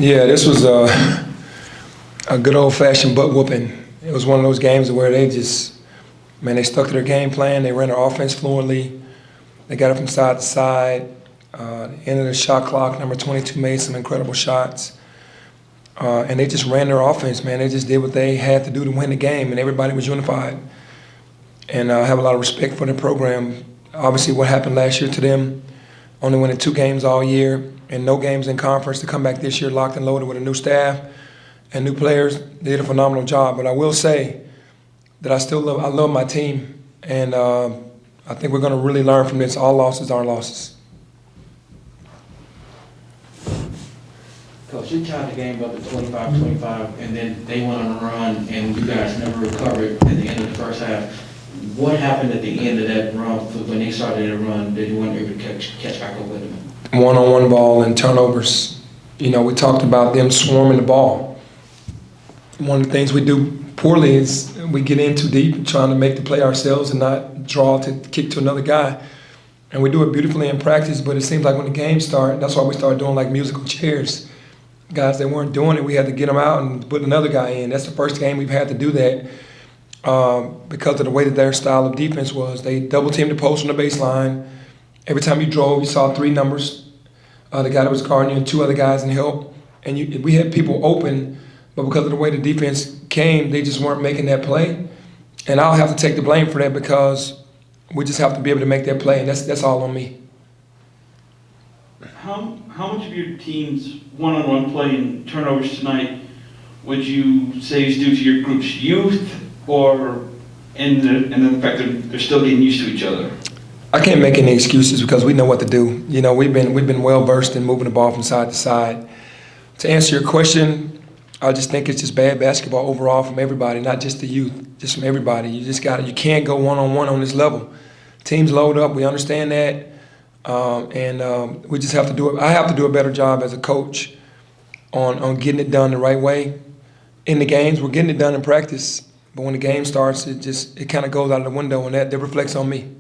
Yeah, this was a good old-fashioned butt whooping. It was one of those games where they just, man, they stuck to their game plan. They ran their offense fluently. They got it from side to side. End of the shot clock, number 22 made some incredible shots. And they just ran their offense, man. They just did what they had to do to win the game, and everybody was unified. And I have a lot of respect for the program. Obviously, what happened last year to them, only winning 2 games all year and no games in conference, to come back this year locked and loaded with a new staff and new players, they did a phenomenal job. But I will say that I love my team, and I think we're going to really learn from this. All losses aren't losses. Coach, you tied the game up at 25-25, and then they went on a run, and you guys never recovered at the end of the first half. What happened at the end of that run when they started to run that you weren't able to catch back up with them? One-on-one ball and turnovers. You know, we talked about them swarming the ball. One of the things we do poorly is we get in too deep trying to make the play ourselves and not draw to kick to another guy. And we do it beautifully in practice, but it seems like when the game started, that's why we started doing like musical chairs. Guys that weren't doing it, we had to get them out and put another guy in. That's the first game we've had to do that because of the way that their style of defense was. They double-teamed the post on the baseline. Every time you drove, you saw 3 numbers. The guy that was guarding you and 2 other guys in help. And we had people open, but because of the way the defense came, they just weren't making that play. And I'll have to take the blame for that because we just have to be able to make that play, and that's all on me. How much of your team's one-on-one play and turnovers tonight would you say is due to your group's youth, or in the fact that they're still getting used to each other? I can't make any excuses because we know what to do. You know, we've been well versed in moving the ball from side to side. To answer your question, I just think it's just bad basketball overall from everybody, not just the youth, just from everybody. You can't go one-on-one on this level. Teams load up, we understand that. And we just have to do it. I have to do a better job as a coach on getting it done the right way. In the games, we're getting it done in practice, but when the game starts, it kind of goes out of the window, and that reflects on me.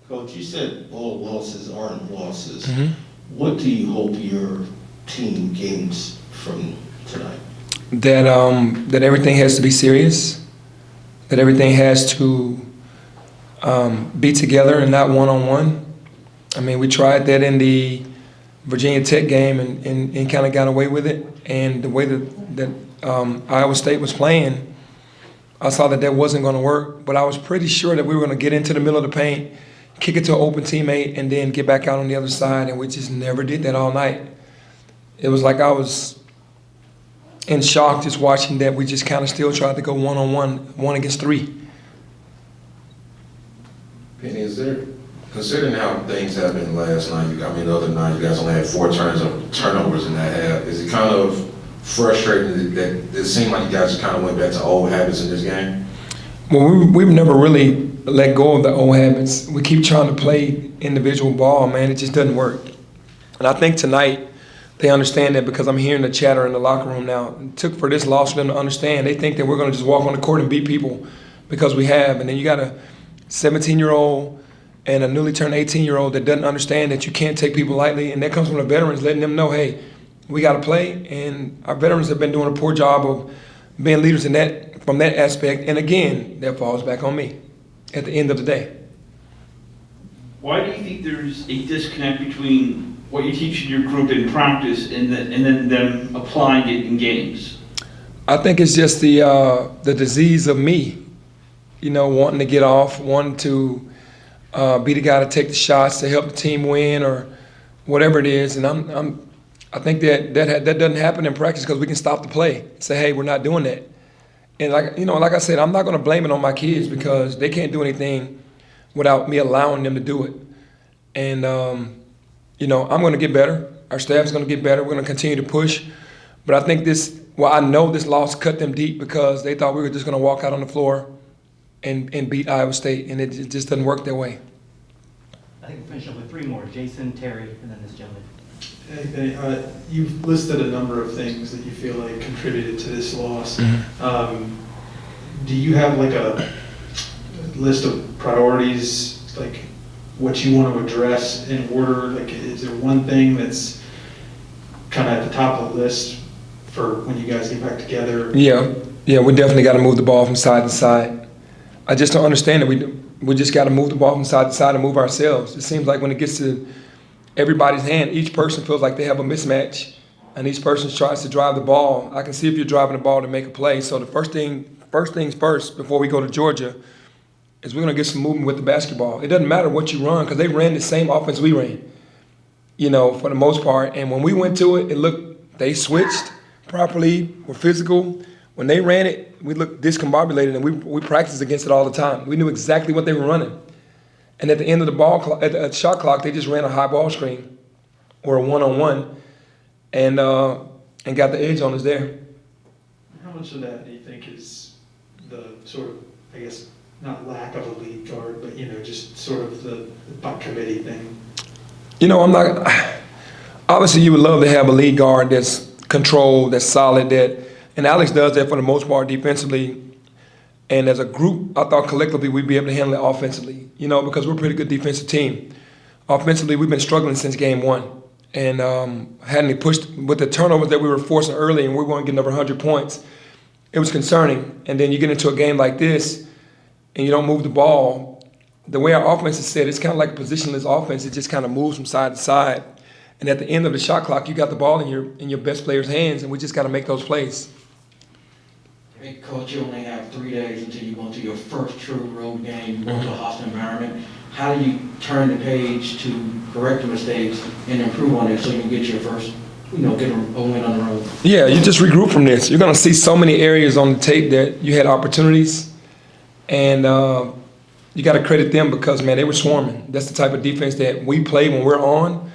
Coach, you said all losses aren't losses. Mm-hmm. What do you hope your team gains from tonight? That everything has to be serious, that everything has to be together and not one-on-one. I mean, we tried that in the Virginia Tech game and kind of got away with it. And the way that Iowa State was playing, I saw that wasn't going to work. But I was pretty sure that we were going to get into the middle of the paint, kick it to an open teammate, and then get back out on the other side. And we just never did that all night. It was like I was in shock just watching that. We just kind of still tried to go one-on-one, 1 against 3. Penny, is there, considering how things happened last night, the other night, you guys only had 4 turnovers in that half, is it kind of frustrating that it seemed like you guys kind of went back to old habits in this game? Well, we've never really let go of the old habits. We keep trying to play individual ball, man. It just doesn't work. And I think tonight they understand that because I'm hearing the chatter in the locker room now. It took for this loss for them to understand. They think that we're going to just walk on the court and beat people because we have. And then you got a 17-year-old and a newly turned 18-year-old that doesn't understand that you can't take people lightly, and that comes from the veterans letting them know, hey, we got to play, and our veterans have been doing a poor job of being leaders in that from that aspect, and again, that falls back on me at the end of the day. Why do you think there's a disconnect between what you teach in your group in practice and then them applying it in games? I think it's just the disease of me. You know, wanting to get off, wanting to be the guy to take the shots to help the team win or whatever it is. And I think that doesn't happen in practice because we can stop the play. Say, hey, we're not doing that. And like I said, I'm not going to blame it on my kids because they can't do anything without me allowing them to do it. And I'm going to get better. Our staff's going to get better. We're going to continue to push. But I think I know this loss cut them deep because they thought we were just going to walk out on the floor and beat Iowa State, and it just doesn't work that way. I think we'll finish up with 3 more. Jason, Terry, and then this gentleman. Hey, you've listed a number of things that you feel like contributed to this loss. Mm-hmm. Do you have like a list of priorities, like what you want to address in order? Like, is there one thing that's kind of at the top of the list for when you guys get back together? Yeah, we definitely got to move the ball from side to side. I just don't understand it. We just got to move the ball from side to side and move ourselves. It seems like when it gets to everybody's hand, each person feels like they have a mismatch, and each person tries to drive the ball. I can see if you're driving the ball to make a play. So the first things first, before we go to Georgia, is we're going to get some movement with the basketball. It doesn't matter what you run because they ran the same offense we ran, for the most part. And when we went to it, they switched properly, were physical. When they ran it, we looked discombobulated, and we practiced against it all the time. We knew exactly what they were running. And at the end of the shot clock, they just ran a high ball screen or a one-on-one and got the edge on us there. How much of that do you think is the sort of, I guess, not lack of a lead guard, but, just sort of the buck committee thing? Obviously you would love to have a lead guard that's controlled, that's solid, and Alex does that for the most part defensively. And as a group, I thought collectively we'd be able to handle it offensively, because we're a pretty good defensive team. Offensively, we've been struggling since game one. And hadn't pushed with the turnovers that we were forcing early, and we weren't getting over 100 points. It was concerning. And then you get into a game like this, and you don't move the ball. The way our offense is set, it's kind of like a positionless offense. It just kind of moves from side to side. And at the end of the shot clock, you got the ball in your best player's hands, and we just got to make those plays. Hey, Coach, you only have 3 days until you go into your first true road game, you go to a hostile environment. How do you turn the page to correct the mistakes and improve on it so you can get your first, get a win on the road? Yeah, you just regroup from this. You're going to see so many areas on the tape that you had opportunities, and you got to credit them because, man, they were swarming. That's the type of defense that we play when we're on,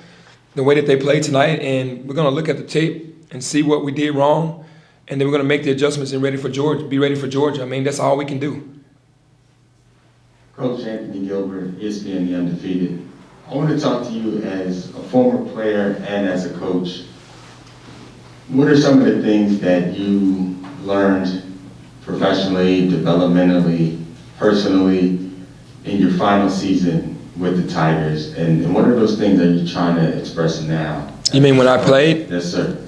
the way that they played tonight, and we're going to look at the tape and see what we did wrong. And then we're going to make the adjustments and be ready for Georgia. I mean, that's all we can do. Coach Anthony Gilbert, ESPN The Undefeated. I want to talk to you as a former player and as a coach. What are some of the things that you learned professionally, developmentally, personally in your final season with the Tigers? And what are those things that you're trying to express now? You mean when I played? Yes, sir.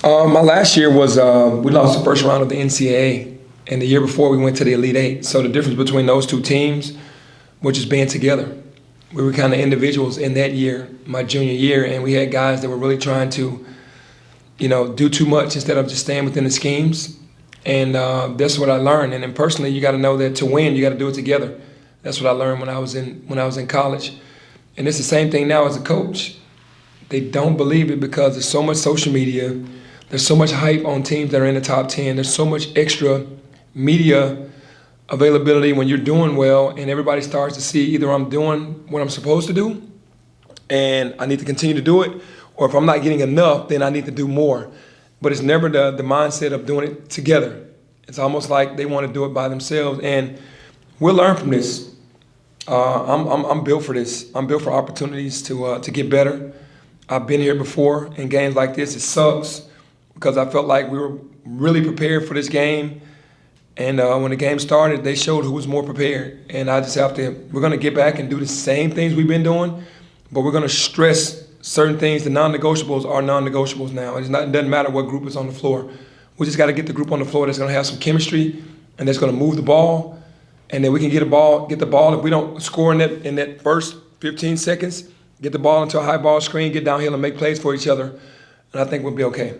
My last year was we lost the first round of the NCAA, and the year before we went to the Elite Eight. So the difference between those two teams was just being together. We were kind of individuals in that year, my junior year, and we had guys that were really trying to, do too much instead of just staying within the schemes. And that's what I learned. And then personally, you got to know that to win, you got to do it together. That's what I learned when I was in college. And it's the same thing now as a coach. They don't believe it because there's so much social media. There's so much hype on teams that are in the top 10. There's so much extra media availability when you're doing well, and everybody starts to see either I'm doing what I'm supposed to do and I need to continue to do it, or if I'm not getting enough, then I need to do more. But it's never the mindset of doing it together. It's almost like they want to do it by themselves, and we'll learn from this. I'm built for this. I'm built for opportunities to get better. I've been here before in games like this. It sucks, because I felt like we were really prepared for this game. And when the game started, they showed who was more prepared. And I just we're going to get back and do the same things we've been doing, but we're going to stress certain things. The non-negotiables are non-negotiables now. It doesn't matter what group is on the floor. We just got to get the group on the floor that's going to have some chemistry and that's going to move the ball. And then we can get the ball. If we don't score in that first 15 seconds, get the ball into a high ball screen, get downhill and make plays for each other. And I think we'll be okay.